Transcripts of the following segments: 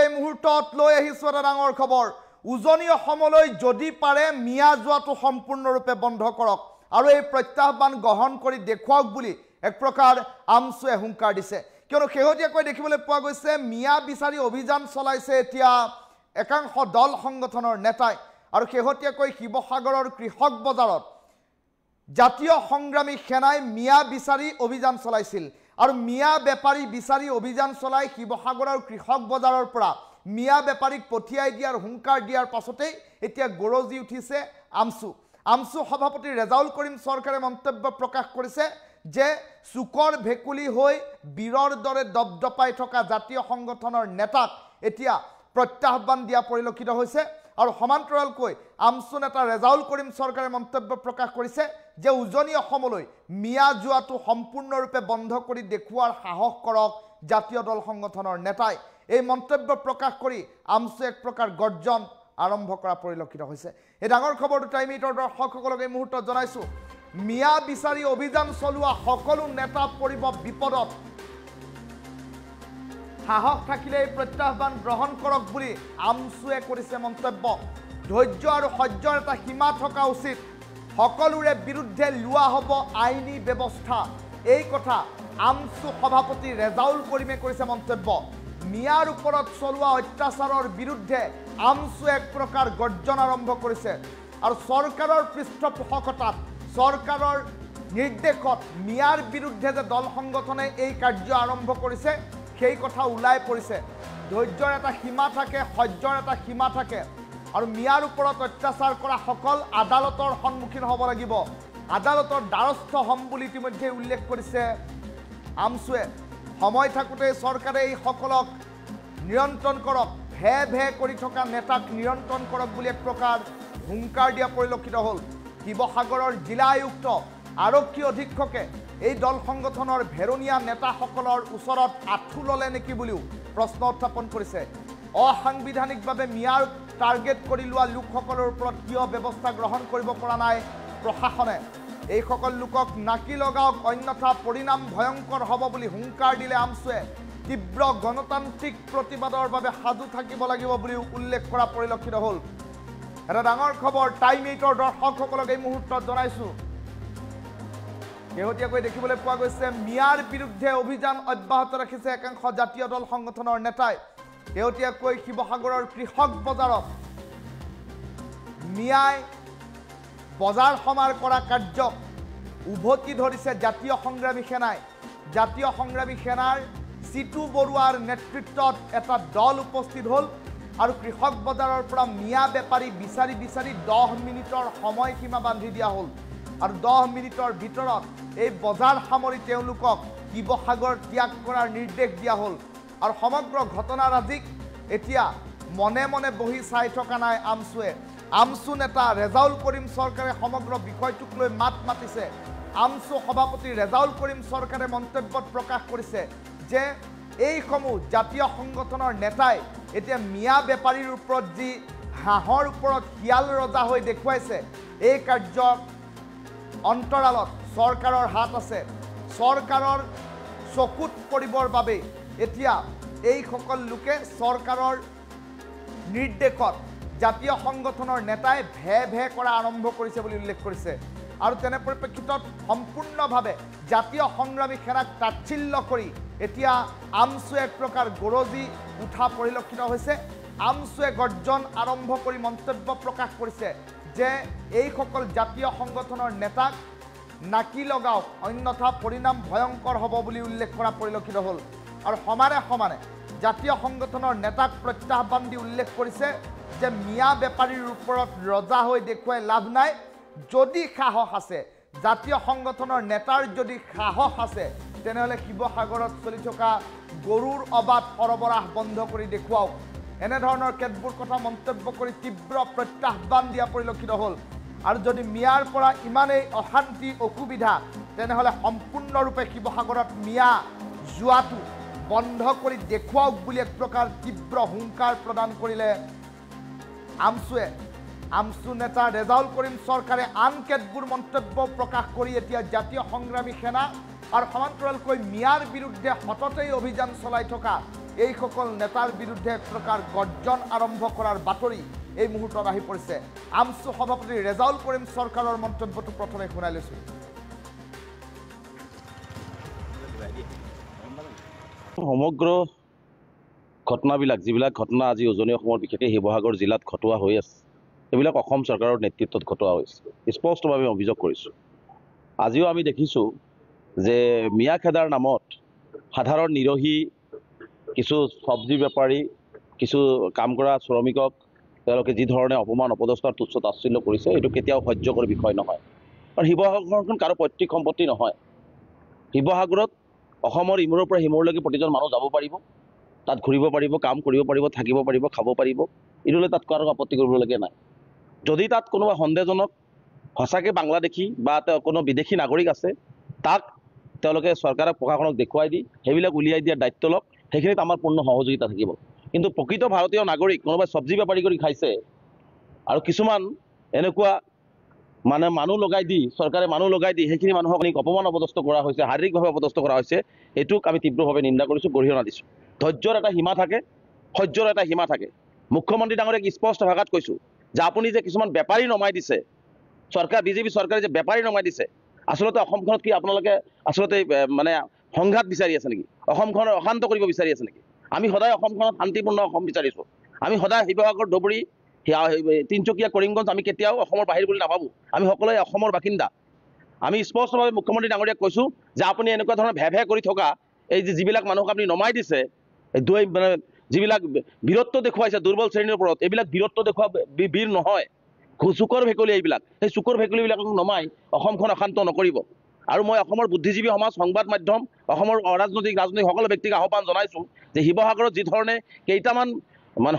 এই মুহূৰ্তত লৈ আহিছো এটা ডাঙৰ খবৰ উজনি অসমলৈ যদি পাৰে মিয়া যোৱাটো সম্পূৰ্ণৰূপে বন্ধ কৰক আৰু এই প্ৰত্যাহ্বান গ্ৰহণ কৰি দেখুৱাওক বুলি এক প্ৰকাৰ আমছুৱে হুংকাৰ দিছে কিয়নো শেহতীয়াকৈ দেখিবলৈ পোৱা গৈছে মিয়া বিচাৰি অভিযান চলাইছে এতিয়া একাংশ দল সংগঠনৰ নেতাই আৰু শেহতীয়াকৈ শিৱসাগৰৰ কৃষক বজাৰত জাতীয় সংগ্ৰামী সেনাই মিয়া বিচাৰি অভিযান চলাইছিল আৰু মিয়া বেপাৰী বিচাৰি অভিযান চলাই শিৱসাগৰৰ কৃষক বজাৰৰ পৰা মিয়া বেপাৰীক পঠিয়াই দিয়াৰ হুংকাৰ দিয়াৰ পাছতে এতিয়া গৰজি উঠিছে আমছু সভাপতি ৰেজাউল কৰিম চৰকাৰে মন্তব্য প্ৰকাশ কৰিছে যে সুকৰ ভেকুলি হৈ বীৰৰ দৰে দপদপাই থকা জাতীয় সংগঠনৰ নেতাক এতিয়া প্ৰত্যাহ্বান দিয়া পৰিলক্ষিত হৈছে আৰু সমান্তৰালকৈ আমছু নেতা ৰেজাউল কৰিম চৰকাৰে মন্তব্য প্ৰকাশ কৰিছে যে উজনি অসমলৈ মিয়া যোৱাটো সম্পূৰ্ণৰূপে বন্ধ কৰি দেখুৱাৰ সাহস কৰক জাতীয় দল সংগঠনৰ নেতাই এই মন্তব্য প্ৰকাশ কৰি আমছু এক প্ৰকাৰ গৰ্জন আৰম্ভ কৰা পৰিলক্ষিত হৈছে এই ডাঙৰ খবৰটো টাইমিটৰ দৰ্শকসকলক এই মুহূৰ্তত জনাইছো মিয়া বিচাৰি অভিযান চলোৱা সকলো নেতা পৰিব বিপদত সাহস থাকিলে এই প্ৰত্যাহ্বান গ্ৰহণ কৰক বুলি আমছুৱে কৰিছে মন্তব্য ধৈৰ্য আৰু সহ্যৰ এটা সীমা থকা উচিত সকলোৰে বিৰুদ্ধে লোৱা হ'ব আইনী ব্যৱস্থা এই কথা আমছু সভাপতি ৰেজাউল কৰিমে কৰিছে মন্তব্য মিয়াৰ ওপৰত চলোৱা অত্যাচাৰৰ বিৰুদ্ধে আমছু এক প্ৰকাৰ গৰ্জন আৰম্ভ কৰিছে আৰু চৰকাৰৰ পৃষ্ঠপোষকতাত চৰকাৰৰ নিৰ্দেশত মিয়াৰ বিৰুদ্ধে যে দল সংগঠনে এই কাৰ্য আৰম্ভ কৰিছে সেই কথা ওলাই পৰিছে ধৈৰ্যৰ এটা সীমা থাকে সহ্যৰ এটা সীমা থাকে আৰু মিয়াৰ ওপৰত অত্যাচাৰ কৰা সকল আদালতৰ সন্মুখীন হ'ব লাগিব আদালতৰ দ্বাৰস্থ হ'ম বুলি ইতিমধ্যে উল্লেখ কৰিছে আমছুৱে সময় থাকোঁতে চৰকাৰে এই সকলক নিয়ন্ত্ৰণ কৰক ভে কৰি থকা নেতাক নিয়ন্ত্ৰণ কৰক বুলি এক প্ৰকাৰ হুংকাৰ দিয়া পৰিলক্ষিত হ'ল শিৱসাগৰৰ জিলা আয়ুক্ত আৰক্ষী অধীক্ষকে এই দল সংগঠনৰ ভেৰণীয়া নেতাসকলৰ ওচৰত আঁঠু ল'লে নেকি বুলিও প্ৰশ্ন উত্থাপন কৰিছে অসাংবিধানিকভাৱে মিয়াৰ টাৰ্গেট কৰি লোৱা লোকসকলৰ ওপৰত কিয় ব্যৱস্থা গ্ৰহণ কৰিব পৰা নাই প্ৰশাসনে এইসকল লোকক নাকি লগাওক অন্যথা পৰিণাম ভয়ংকৰ হ'ব বুলি হুংকাৰ দিলে আমছুৱে তীব্ৰ গণতান্ত্ৰিক প্ৰতিবাদৰ বাবে সাজু থাকিব লাগিব বুলি উল্লেখ কৰা পৰিলক্ষিত হ'ল এটা ডাঙৰ খবৰ টাইম 8ৰ দৰ্শকসকলক এই মুহূৰ্তত জনাইছো শেহতীয়াকৈ দেখিবলৈ পোৱা গৈছে মিয়াৰ বিৰুদ্ধে অভিযান অব্যাহত ৰাখিছে একাংশ জাতীয় দল সংগঠনৰ নেতাই শেহতীয়াকৈ শিৱসাগৰৰ কৃষক বজাৰত মিয়াই বজাৰ সমাৰ কৰা কাৰ্যক উভতি ধৰিছে জাতীয় সংগ্ৰামী সেনাৰ চিটু বৰুৱাৰ নেতৃত্বত এটা দল উপস্থিত হ'ল আৰু কৃষক বজাৰৰ পৰা মিয়া বেপাৰী বিচাৰি 10 মিনিটৰ সময়সীমা বান্ধি দিয়া হ'ল আৰু 10 মিনিটৰ ভিতৰত এই বজাৰ সামৰি তেওঁলোকক শিৱসাগৰ ত্যাগ কৰাৰ নিৰ্দেশ দিয়া হ'ল আৰু সমগ্ৰ ঘটনাৰাজিক এতিয়া মনে মনে বহি চাই থকা নাই আমছু নেতা ৰেজাউল কৰিম চৰকাৰে সমগ্ৰ বিষয়টোক লৈ মাত মাতিছে আমছু সভাপতি ৰেজাউল কৰিম চৰকাৰে মন্তব্যত প্ৰকাশ কৰিছে যে এইসমূহ জাতীয় সংগঠনৰ নেতাই এতিয়া মিয়া বেপাৰীৰ ওপৰত যি হাঁহৰ ওপৰত শিয়াল ৰজা হৈ দেখুৱাইছে এই কাৰ্য অন্তৰালত চৰকাৰৰ হাত আছে চৰকাৰৰ চকুত পৰিবৰ বাবে এতিয়া এইসকল লোকে চৰকাৰৰ নিৰ্দেশত জাতীয় সংগঠনৰ নেতাই ভে কৰা আৰম্ভ কৰিছে বুলি উল্লেখ কৰিছে আৰু তেনে পৰিপ্ৰেক্ষিতত সম্পূৰ্ণভাৱে জাতীয় সংগ্ৰামী সেনাক তাচ্ছিল্য কৰি এতিয়া আমছুৱে এক প্ৰকাৰ গৰজি উঠা পৰিলক্ষিত হৈছে আমছুৱে গৰ্জন আৰম্ভ কৰি মন্তব্য প্ৰকাশ কৰিছে যে এইসকল জাতীয় সংগঠনৰ নেতাক নাকি লগাওক অন্যথা পৰিণাম ভয়ংকৰ হ'ব বুলি উল্লেখ কৰা পৰিলক্ষিত হ'ল আৰু সমানে জাতীয় সংগঠনৰ নেতাক প্ৰত্যাহ্বান দি উল্লেখ কৰিছে যে মিয়া বেপাৰীৰ ওপৰত ৰজা হৈ দেখুৱাই লাভ নাই যদি সাহস আছে জাতীয় সংগঠনৰ নেতাৰ যদি সাহস আছে তেনেহ'লে শিৱসাগৰত চলি থকা গৰুৰ অবাধ সৰবৰাহ বন্ধ কৰি দেখুৱাওক এনেধৰণৰ কেতবোৰ কথা মন্তব্য কৰি তীব্ৰ প্ৰত্যাহ্বান দিয়া পৰিলক্ষিত হ'ল আৰু যদি মিয়াৰ পৰা ইমানেই অশান্তি অসুবিধা তেনেহ'লে সম্পূৰ্ণৰূপে শিৱসাগৰত মিয়া যোৱাটো বন্ধ কৰি দেখুৱাওক বুলি এক প্ৰকাৰ তীব্ৰ হুংকাৰ প্ৰদান কৰিলে আমছু নেতা ৰেজাউল কৰিম চৰকাৰে আন কেতবোৰ মন্তব্য প্ৰকাশ কৰি এতিয়া জাতীয় সংগ্ৰামী সেনা আৰু সমান্তৰালকৈ মিয়াৰ বিৰুদ্ধে সততেই অভিযান চলাই থকা এইসকল নেতাৰ বিৰুদ্ধে এক প্ৰকাৰ গৰ্জন আৰম্ভ কৰাৰ বাতৰি এই মুহূৰ্তত আহি পৰিছে। আমছু সভাপতি ৰেজাউল কৰিম চৰকাৰৰ মন্তব্যটো প্ৰথমে শুনাই লৈছোঁ। সমগ্ৰ ঘটনাবিলাক যিবিলাক ঘটনা আজি উজনি অসমৰ বিশেষকৈ শিৱসাগৰ জিলাত ঘটোৱা হৈ আছে, এইবিলাক অসম চৰকাৰৰ নেতৃত্বত ঘটোৱা হৈছে, স্পষ্টভাৱে অভিযোগ কৰিছোঁ। আজিও আমি দেখিছোঁ যে মিয়া খেদাৰ নামত সাধাৰণ নিৰহী কিছু চব্জি বেপাৰী, কিছু কাম কৰা শ্ৰমিকক তেওঁলোকে যি ধৰণে অপমান অপদস্থ তুচ্ছ তাচ্ছিল্য কৰিছে, এইটো কেতিয়াও সহ্যকৰ বিষয় নহয়। কাৰণ শিৱসাগৰখন কাৰো পৈতৃক সম্পত্তি নহয়। শিৱসাগৰত অসমৰ ইমূৰৰ পৰা সিমূৰলৈকে প্ৰতিজন মানুহ যাব পাৰিব, তাত ঘূৰিব পাৰিব, কাম কৰিব পাৰিব, থাকিব পাৰিব, খাব পাৰিব, এইদৰে তাত কাৰো আপত্তি কৰিবলগীয়া নাই। যদি তাত কোনোবা সন্দেহজনক সঁচাকৈ বাংলাদেশী বা কোনো বিদেশী নাগৰিক আছে, তাক তেওঁলোকে চৰকাৰক প্ৰশাসনক দেখুৱাই দি সেইবিলাক উলিয়াই দিয়াৰ দায়িত্ব লওক, সেইখিনিত আমাৰ পূৰ্ণ সহযোগিতা থাকিব। কিন্তু প্ৰকৃত ভাৰতীয় নাগৰিক কোনোবাই চব্জি বেপাৰী কৰি খাইছে আৰু কিছুমান এনেকুৱা মানুহ লগাই দি চৰকাৰে মানুহ লগাই দি সেইখিনি মানুহক অপমান অপদস্থ কৰা হৈছে, শাৰীৰিকভাৱে অপদস্থ কৰা হৈছে, এইটোক আমি তীব্ৰভাৱে নিন্দা কৰিছোঁ, গৰিহণা দিছোঁ। ধৈৰ্যৰ এটা সীমা থাকে, সহ্যৰ এটা সীমা থাকে। মুখ্যমন্ত্ৰী ডাঙৰীয়াক স্পষ্ট ভাষাত কৈছোঁ যে আপুনি যে কিছুমান বেপাৰী নমাই দিছে, বিজেপি চৰকাৰে যে বেপাৰী নমাই দিছে, আচলতে অসমখনত কি আপোনালোকে আচলতে সংঘাত বিচাৰি আছে নেকি? অসমখনক অশান্ত কৰিব বিচাৰি আছে নেকি? আমি সদায় অসমখনত শান্তিপূৰ্ণ অসম বিচাৰিছোঁ। আমি সদায় শিৱসাগৰ, ধুবুৰী, তিনিচুকীয়া, কৰিমগঞ্জ আমি কেতিয়াও অসমৰ বাহিৰ বুলি নাভাবোঁ। আমি সকলোৱে অসমৰ বাসিন্দা। আমি স্পষ্টভাৱে মুখ্যমন্ত্ৰী ডাঙৰীয়াক কৈছোঁ যে আপুনি এনেকুৱা ধৰণৰ ভে কৰি থকা এই যিবিলাক মানুহক আপুনি নমাই দিছে, যিবিলাক বীৰত্ব দেখুৱাইছে দুৰ্বল শ্ৰেণীৰ ওপৰত, এইবিলাক বীৰত্ব দেখুওৱা বীৰ নহয়, চুকৰ ভেকুলী এইবিলাক। সেই চুকৰ ভেকুলীবিলাকক নমাই অসমখন অশান্ত নকৰিব। আৰু মই অসমৰ বুদ্ধিজীৱী সমাজ, সংবাদ মাধ্যম, অসমৰ ৰাজনৈতিক সকলো ব্যক্তিক আহ্বান জনাইছোঁ যে শিৱসাগৰত যি ধৰণে কেইটামান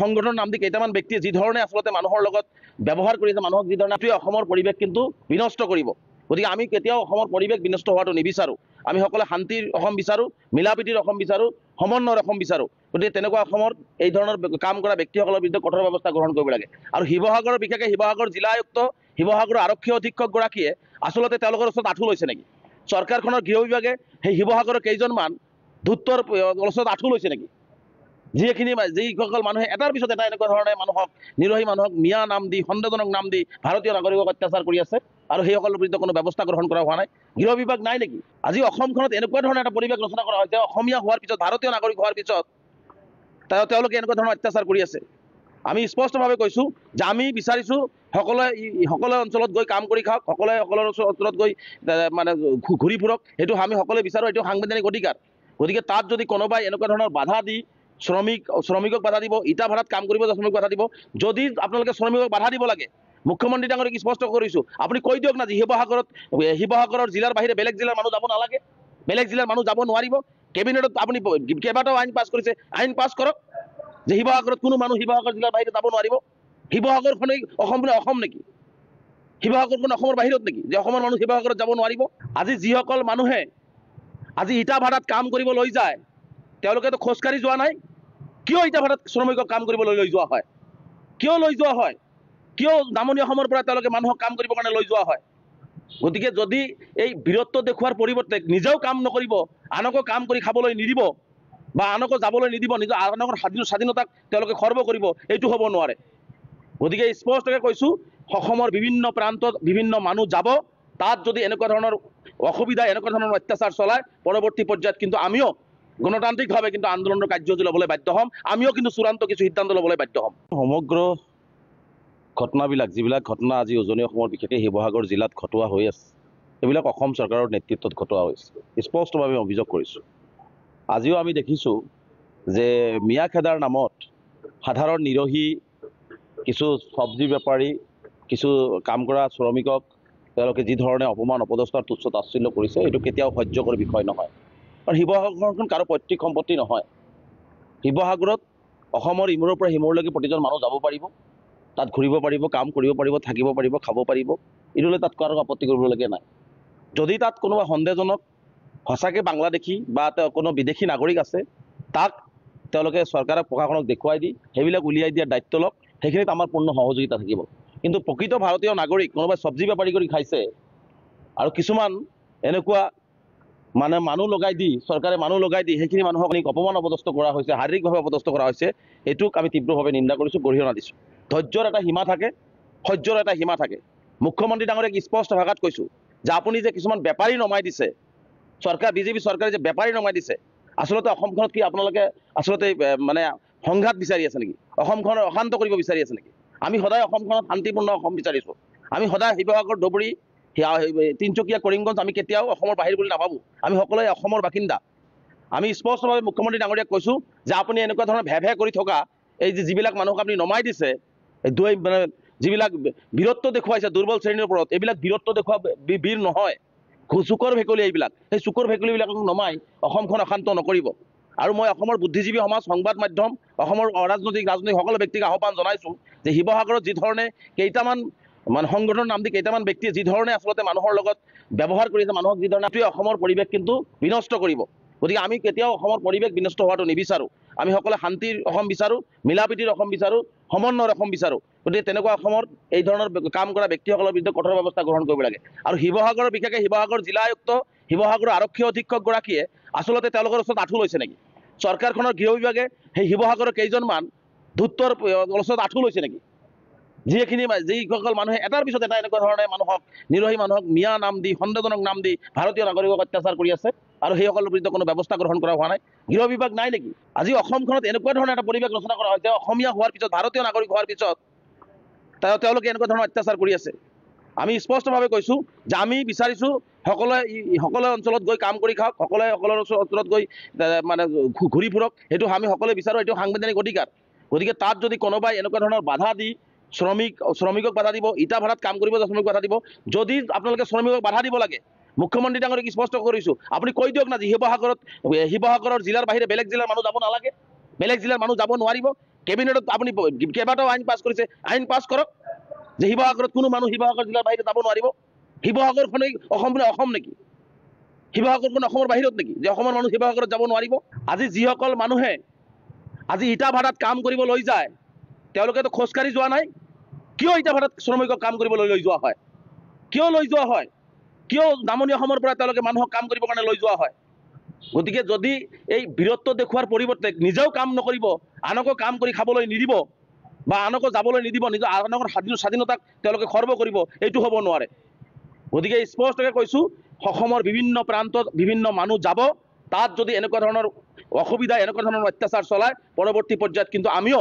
সংগঠনৰ নাম দি কেইটামান ব্যক্তিয়ে যি ধৰণে আচলতে মানুহৰ লগত ব্যৱহাৰ কৰিছে, মানুহক যি ধৰণে অসমৰ পৰিৱেশ কিন্তু বিনষ্ট কৰিব। গতিকে আমি কেতিয়াও অসমৰ পৰিৱেশ বিনষ্ট হোৱাটো নিবিচাৰোঁ। আমি সকলোৱে শান্তিৰ অসম বিচাৰোঁ, মিলাপ্ৰীতিৰ অসম বিচাৰোঁ, সমন্বয়ৰ অসম বিচাৰোঁ। গতিকে তেনেকুৱা অসমৰ এই ধৰণৰ কাম কৰা ব্যক্তিসকলৰ বিৰুদ্ধে কঠোৰ ব্যৱস্থা গ্ৰহণ কৰিব লাগে। আৰু শিৱসাগৰৰ বিশেষকৈ শিৱসাগৰ জিলা আয়ুক্ত, শিৱসাগৰৰ আৰক্ষী অধীক্ষকগৰাকীয়ে আচলতে তেওঁলোকৰ ওচৰত আঁঠু লৈছে নেকি? চৰকাৰখনৰ গৃহ বিভাগে সেই শিৱসাগৰৰ কেইজনমান ধূৰ্তৰ ওচৰত আঁঠু লৈছে নেকি? যিসকল মানুহে এটাৰ পিছত এটা এনেকুৱা ধৰণে মানুহক, নিৰহী মানুহক মিয়া নাম দি, সন্দেহজনক নাম দি ভাৰতীয় নাগৰিকক অত্যাচাৰ কৰি আছে আৰু সেইসকলৰ বিৰুদ্ধে কোনো ব্যৱস্থা গ্ৰহণ কৰা হোৱা নাই। গৃহ বিভাগ নাই নেকি? আজি অসমখনত এনেকুৱা ধৰণৰ এটা পৰিৱেশ ৰচনা কৰা হৈছে, অসমীয়া হোৱাৰ পিছত, ভাৰতীয় নাগৰিক হোৱাৰ পিছত তেওঁলোকে এনেকুৱা ধৰণৰ অত্যাচাৰ কৰি আছে। আমি স্পষ্টভাৱে কৈছোঁ যে আমি বিচাৰিছোঁ সকলো অঞ্চলত গৈ কাম কৰি খাওক, সকলোৱে সকলোৰ অঞ্চলত গৈ ঘূৰি ফুৰক, সেইটো আমি সকলোৱে বিচাৰোঁ, এইটো সাংবিধানিক অধিকাৰ। গতিকে তাত যদি কোনোবাই এনেকুৱা ধৰণৰ বাধা দি শ্ৰমিকক বাধা দিব, ইটা ভাড়াত কাম কৰিব শ্ৰমিকক বাধা দিব, যদি আপোনালোকে শ্ৰমিকক বাধা দিব লাগে, মুখ্যমন্ত্ৰী ডাঙৰীক স্পষ্ট কৰিছোঁ, আপুনি কৈ দিয়ক না যে শিৱসাগৰৰ জিলাৰ বাহিৰে বেলেগ জিলাৰ মানুহ যাব নালাগে, বেলেগ জিলাৰ মানুহ যাব নোৱাৰিব। কেবিনেটত আপুনি কেইবাটাও আইন পাছ কৰিছে, আইন পাছ কৰক যে শিৱসাগৰত কোনো মানুহ শিৱসাগৰ জিলাৰ বাহিৰে যাব নোৱাৰিব। শিৱসাগৰখনেই অসম নেকি? শিৱসাগৰখন অসমৰ বাহিৰত নেকি যে অসমৰ মানুহ শিৱসাগৰত যাব নোৱাৰিব? আজি যিসকল মানুহে আজি ইটা ভাড়াত কাম কৰিব লৈ যায়, তেওঁলোকেতো খোজকাঢ়ি যোৱা নাই। কিয় ইটা ভাড়াত শ্ৰমিকক কাম কৰিবলৈ লৈ যোৱা হয়? কিয় লৈ যোৱা হয়? কিয় নামনি অসমৰ পৰা তেওঁলোকে মানুহক কাম কৰিবৰ কাৰণে লৈ যোৱা হয়? গতিকে যদি এই বীৰত্ব দেখুওৱাৰ পৰিৱৰ্তে নিজেও কাম নকৰিব, আনকো কাম কৰি খাবলৈ নিদিব বা আনকো যাবলৈ নিদিব, নিজৰ আনকৰ স্বাধীনতাক তেওঁলোকে খৰ্ব কৰিব, এইটো হ'ব নোৱাৰে। গতিকে স্পষ্টকৈ কৈছোঁ, অসমৰ বিভিন্ন প্ৰান্তত বিভিন্ন মানুহ যাব, তাত যদি এনেকুৱা ধৰণৰ অসুবিধা, এনেকুৱা ধৰণৰ অত্যাচাৰ চলায়, পৰৱৰ্তী পৰ্যায়ত কিন্তু আমিও গণতান্ত্ৰিকভাৱে কিন্তু আন্দোলনৰ কাৰ্যসূচী ল'বলৈ বাধ্য হ'ম। আমিও কিন্তু চূড়ান্ত কিছু সিদ্ধান্ত ল'বলৈ বাধ্য হ'ম। সমগ্ৰ ঘটনাবিলাক যিবিলাক ঘটনা আজি উজনি অসমৰ বিশেষকৈ শিৱসাগৰ জিলাত ঘটোৱা হৈ আছে, এইবিলাক অসম চৰকাৰৰ নেতৃত্বত ঘটোৱা হৈছে, স্পষ্টভাৱে অভিযোগ কৰিছোঁ। আজিও আমি দেখিছোঁ যে মিয়া খেদাৰ নামত সাধাৰণ নিৰহী কিছু চব্জি বেপাৰী, কিছু কাম কৰা শ্ৰমিকক তেওঁলোকে যি ধৰণে অপমান অপদস্থ তুচ্ছ তাচ্ছিল্য কৰিছে, এইটো কেতিয়াও সহ্যকৰ বিষয় নহয়। কাৰণ শিৱসাগৰখন কাৰো পৈতৃক সম্পত্তি নহয়। শিৱসাগৰত অসমৰ ইমূৰৰ পৰা সিমূৰলৈকে প্ৰতিজন মানুহ যাব পাৰিব, তাত ঘূৰিব পাৰিব, কাম কৰিব পাৰিব, থাকিব পাৰিব, খাব পাৰিব, এইদৰে তাত কাৰো আপত্তি কৰিবলগীয়া নাই। যদি তাত কোনোবা সন্দেহজনক সঁচাকৈ বাংলাদেশী বা কোনো বিদেশী নাগৰিক আছে, তাক তেওঁলোকে চৰকাৰক প্ৰশাসনক দেখুৱাই দি সেইবিলাক উলিয়াই দিয়াৰ দায়িত্ব লওক, সেইখিনিত আমাৰ পূৰ্ণ সহযোগিতা থাকিব। কিন্তু প্ৰকৃত ভাৰতীয় নাগৰিক কোনোবাই চব্জি বেপাৰী কৰি খাইছে আৰু কিছুমান এনেকুৱা মানে মানুহ লগাই দি চৰকাৰে মানুহ লগাই দি সেইখিনি মানুহক অপমান অপদস্থ কৰা হৈছে, শাৰীৰিকভাৱে অপদস্থ কৰা হৈছে। এইটোক আমি তীব্ৰভাৱে নিন্দা কৰিছোঁ, গৰিহণা দিছোঁ। ধৈৰ্যৰ এটা সীমা থাকে, সহ্যৰ এটা সীমা থাকে। মুখ্যমন্ত্ৰী ডাঙৰীয়াক স্পষ্ট ভাষাত কৈছোঁ যে আপুনি যে কিছুমান বেপাৰী নমাই দিছে, চৰকাৰ বিজেপি চৰকাৰে যে বেপাৰী নমাই দিছে, আচলতে অসমখনত কি আপোনালোকে আচলতে মানে সংঘাত বিচাৰি আছে নেকি? অসমখনক অশান্ত কৰিব বিচাৰি আছে নেকি? আমি সদায় অসমখনত শান্তিপূৰ্ণ অসম বিচাৰিছোঁ। আমি সদায় শিৱসাগৰ, ধুবুৰী, তিনিচুকীয়া, কৰিমগঞ্জ আমি কেতিয়াও অসমৰ বাহিৰ বুলি নাভাবোঁ। আমি সকলোৱে অসমৰ বাসিন্দা। আমি স্পষ্টভাৱে মুখ্যমন্ত্ৰী ডাঙৰীয়াক কৈছোঁ যে আপুনি এনেকুৱা ধৰণৰ ভে কৰি থকা এই যিবিলাক মানুহক আপুনি নমাই দিছে, মানে যিবিলাক বীৰত্ব দেখুৱাইছে দুৰ্বল শ্ৰেণীৰ ওপৰত, এইবিলাক বীৰত্ব দেখুওৱা বীৰ নহয়, চুকৰ ভেকুলী এইবিলাক। সেই চুকৰ ভেকুলীবিলাকক নমাই অসমখন অশান্ত নকৰিব। আৰু মই অসমৰ বুদ্ধিজীৱী সমাজ, সংবাদ মাধ্যম, অসমৰ ৰাজনৈতিক সকলো ব্যক্তিক আহ্বান জনাইছোঁ যে শিৱসাগৰত যি ধৰণে কেইটামান মানে সংগঠনৰ নাম দি কেইটামান ব্যক্তিয়ে যি ধৰণে আচলতে মানুহৰ লগত ব্যৱহাৰ কৰিছে, মানুহক যি ধৰণে অসমৰ পৰিৱেশ কিন্তু বিনষ্ট কৰিব। গতিকে আমি কেতিয়াও অসমৰ পৰিৱেশ বিনষ্ট হোৱাটো নিবিচাৰোঁ। আমি সকলোৱে শান্তিৰ অসম বিচাৰোঁ, মিলাপ্ৰীতিৰ অসম বিচাৰোঁ, সমন্বয়ৰ অসম বিচাৰোঁ। গতিকে তেনেকুৱা অসমত এই ধৰণৰ কাম কৰা ব্যক্তিসকলৰ বিৰুদ্ধে কঠোৰ ব্যৱস্থা গ্ৰহণ কৰিব লাগে। আৰু শিৱসাগৰৰ বিশেষকৈ শিৱসাগৰ জিলা আয়ুক্ত, শিৱসাগৰৰ আৰক্ষী অধীক্ষকগৰাকীয়ে আচলতে তেওঁলোকৰ ওচৰত আঁঠু লৈছে নেকি? চৰকাৰখনৰ গৃহ বিভাগে সেই শিৱসাগৰৰ কেইজনমান ধূৰ্তৰ ওচৰত আঁঠু লৈছে নেকি? যিসকল মানুহে এটাৰ পিছত এটা এনেকুৱা ধৰণে মানুহক, নিৰহী মানুহক মিয়া নাম দি, সন্দেহজনক নাম দি ভাৰতীয় নাগৰিকক অত্যাচাৰ কৰি আছে, আৰু সেইসকলৰ বিৰুদ্ধে কোনো ব্যৱস্থা গ্ৰহণ কৰা হোৱা নাই। গৃহ বিভাগ নাই নেকি? আজি অসমখনত এনেকুৱা ধৰণৰ এটা পৰিৱেশ ৰচনা কৰা হৈছে, অসমীয়া হোৱাৰ পিছত, ভাৰতীয় নাগৰিক হোৱাৰ পিছত তেওঁলোকে এনেকুৱা ধৰণৰ অত্যাচাৰ কৰি আছে। আমি স্পষ্টভাৱে কৈছোঁ যে আমি বিচাৰিছোঁ সকলো অঞ্চলত গৈ কাম কৰি খাওক, সকলো অঞ্চলত গৈ মানে ঘূৰি ফুৰক। সেইটো আমি সকলোৱে বিচাৰোঁ, এইটো সাংবিধানিক অধিকাৰ। গতিকে তাত যদি কোনোবাই এনেকুৱা ধৰণৰ বাধা দি শ্ৰমিকক বাধা দিব, ইটা ভাড়াত কাম কৰিব যোৱা শ্ৰমিকক বাধা দিব, যদি আপোনালোকে শ্ৰমিকক বাধা দিব লাগে, মুখ্যমন্ত্ৰী ডাঙৰীয়াক স্পষ্ট কৰিছোঁ, আপুনি কৈ দিয়ক না যে শিৱসাগৰৰ জিলাৰ বাহিৰে বেলেগ জিলাৰ মানুহ যাব নালাগে, বেলেগ জিলাৰ মানুহ যাব নোৱাৰিব। কেবিনেটত আপুনি কেইবাটাও আইন পাছ কৰিছে, আইন পাছ কৰক যে শিৱসাগৰত কোনো মানুহ শিৱসাগৰ জিলাৰ বাহিৰে যাব নোৱাৰিব। শিৱসাগৰখনেই অসম নেকি? শিৱসাগৰখন অসমৰ বাহিৰত নেকি যে অসমৰ মানুহ শিৱসাগৰত যাব নোৱাৰিব? আজি যিসকল মানুহে আজি ইটা ভাড়াত কাম কৰিব লৈ যায়, তেওঁলোকেতো খোজকাঢ়ি যোৱা নাই। কিয় ইটা ভাড়াত শ্ৰমিকক কাম কৰিবলৈ লৈ যোৱা হয়? কিয় লৈ যোৱা হয়? কিয় নামনি অসমৰ পৰা তেওঁলোকে মানুহক কাম কৰিবৰ কাৰণে লৈ যোৱা হয়? গতিকে যদি এই বীৰত্ব দেখুওৱাৰ পৰিৱৰ্তে নিজেও কাম নকৰিব, আনকো কাম কৰি খাবলৈ নিদিব বা আনকো যাবলৈ নিদিব, আনকৰ স্বাধীনতাক তেওঁলোকে খৰ্ব কৰিব, এইটো হ'ব নোৱাৰে। গতিকে স্পষ্টকৈ কৈছোঁ, অসমৰ বিভিন্ন প্ৰান্তত বিভিন্ন মানুহ যাব, তাত যদি এনেকুৱা ধৰণৰ অসুবিধা, এনেকুৱা ধৰণৰ অত্যাচাৰ চলায়, পৰৱৰ্তী পৰ্যায়ত কিন্তু আমিও